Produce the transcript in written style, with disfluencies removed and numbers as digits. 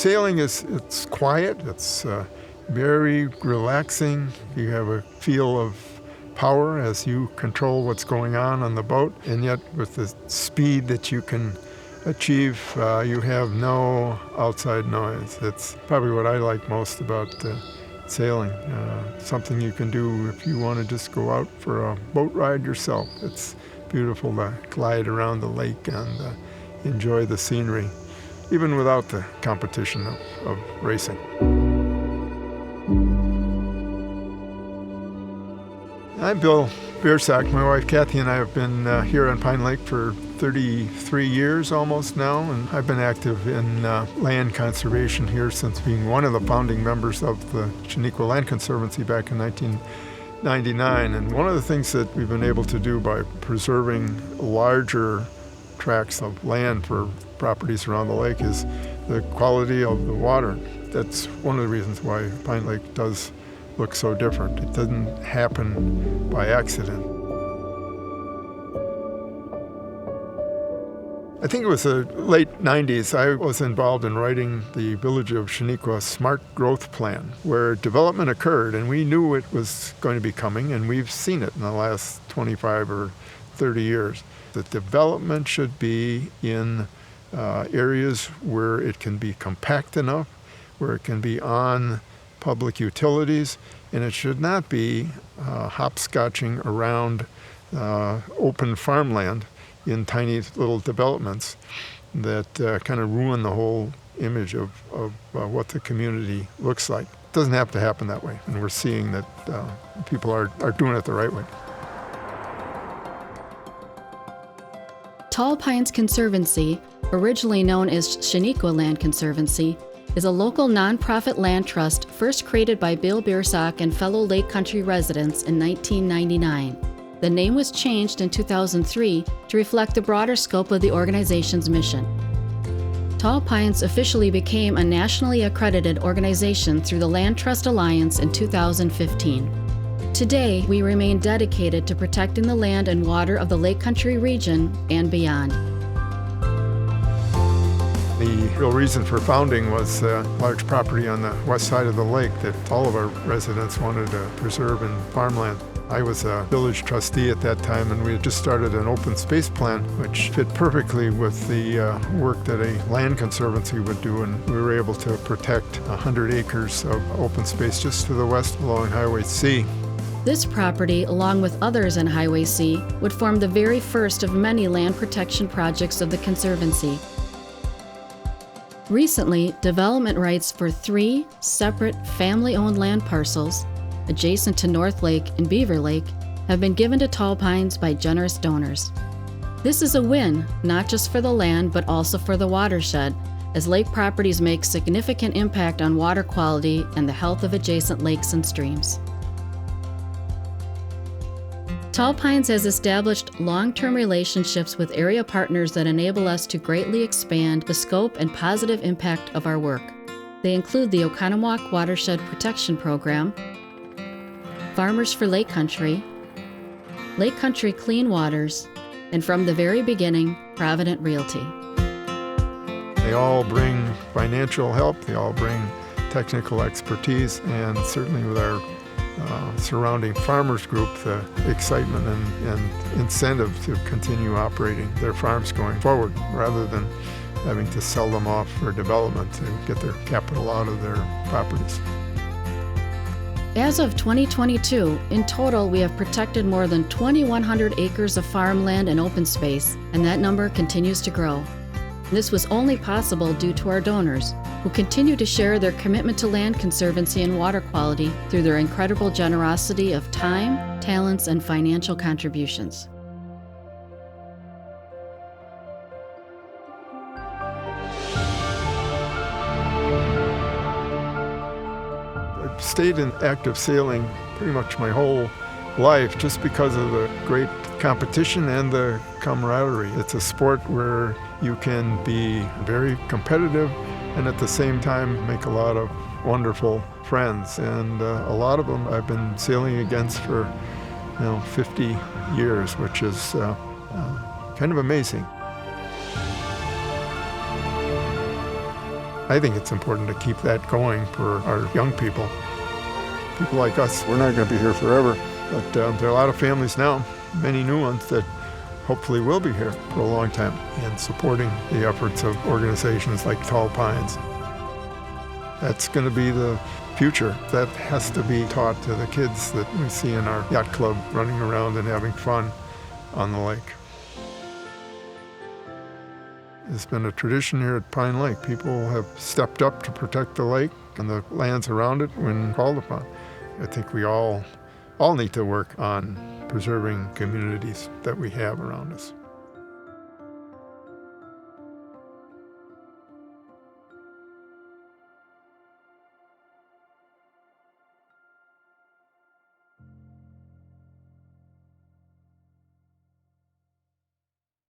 Sailing it's quiet, it's very relaxing. You have a feel of power as you control what's going on the boat, and yet with the speed that you can achieve, you have no outside noise. It's probably what I like most about sailing. Something you can do if you want to just go out for a boat ride yourself. It's beautiful to glide around the lake and enjoy the scenery, even without the competition of racing. I'm Bill Biersack. My wife Kathy and I have been here on Pine Lake for 33 years almost now, and I've been active in land conservation here since being one of the founding members of the Shaniqua Land Conservancy back in 1999. And one of the things that we've been able to do by preserving larger tracts of land for properties around the lake is the quality of the water. That's one of the reasons why Pine Lake does look so different. It doesn't happen by accident. I think it was the late 90s, I was involved in writing the Village of Shaniqua Smart Growth Plan, where development occurred, and we knew it was going to be coming, and we've seen it in the last 25 or 30 years. The development should be in areas where it can be compact enough, where it can be on public utilities, and it should not be hopscotching around open farmland in tiny little developments that kind of ruin the whole image of what the community looks like. It doesn't have to happen that way, and we're seeing that people are doing it the right way. Tall Pines Conservancy, originally known as Shaniqua Land Conservancy, is a local nonprofit land trust first created by Bill Biersack and fellow Lake Country residents in 1999. The name was changed in 2003 to reflect the broader scope of the organization's mission. Tall Pines officially became a nationally accredited organization through the Land Trust Alliance in 2015. Today, we remain dedicated to protecting the land and water of the Lake Country region and beyond. The real reason for founding was a large property on the west side of the lake that all of our residents wanted to preserve in farmland. I was a village trustee at that time, and we had just started an open space plan which fit perfectly with the work that a land conservancy would do, and we were able to protect 100 acres of open space just to the west along Highway C. This property, along with others in Highway C, would form the very first of many land protection projects of the Conservancy. Recently, development rights for 3 separate family-owned land parcels adjacent to North Lake and Beaver Lake have been given to Tall Pines by generous donors. This is a win, not just for the land, but also for the watershed, as lake properties make significant impact on water quality and the health of adjacent lakes and streams. Tall Pines has established long-term relationships with area partners that enable us to greatly expand the scope and positive impact of our work. They include the Oconomowoc Watershed Protection Program, Farmers for Lake Country Clean Waters, and from the very beginning, Provident Realty. They all bring financial help, they all bring technical expertise, and certainly with our surrounding farmers group, the excitement and incentive to continue operating their farms going forward rather than having to sell them off for development to get their capital out of their properties. As of 2022, in total, we have protected more than 2,100 acres of farmland and open space, and that number continues to grow. This was only possible due to our donors, who continue to share their commitment to land conservancy and water quality through their incredible generosity of time, talents, and financial contributions. I've stayed in active sailing pretty much my whole life just because of the great competition and the camaraderie. It's a sport where you can be very competitive and at the same time make a lot of wonderful friends. And a lot of them I've been sailing against for 50 years, which is kind of amazing. I think it's important to keep that going for our young people. People like us, we're not going to be here forever, but there are a lot of families now, many new ones, that hopefully will be here for a long time and supporting the efforts of organizations like Tall Pines. That's going to be the future. That has to be taught to the kids that we see in our yacht club running around and having fun on the lake. It's been a tradition here at Pine Lake. People have stepped up to protect the lake and the lands around it when called upon. I think we all need to work on preserving communities that we have around us.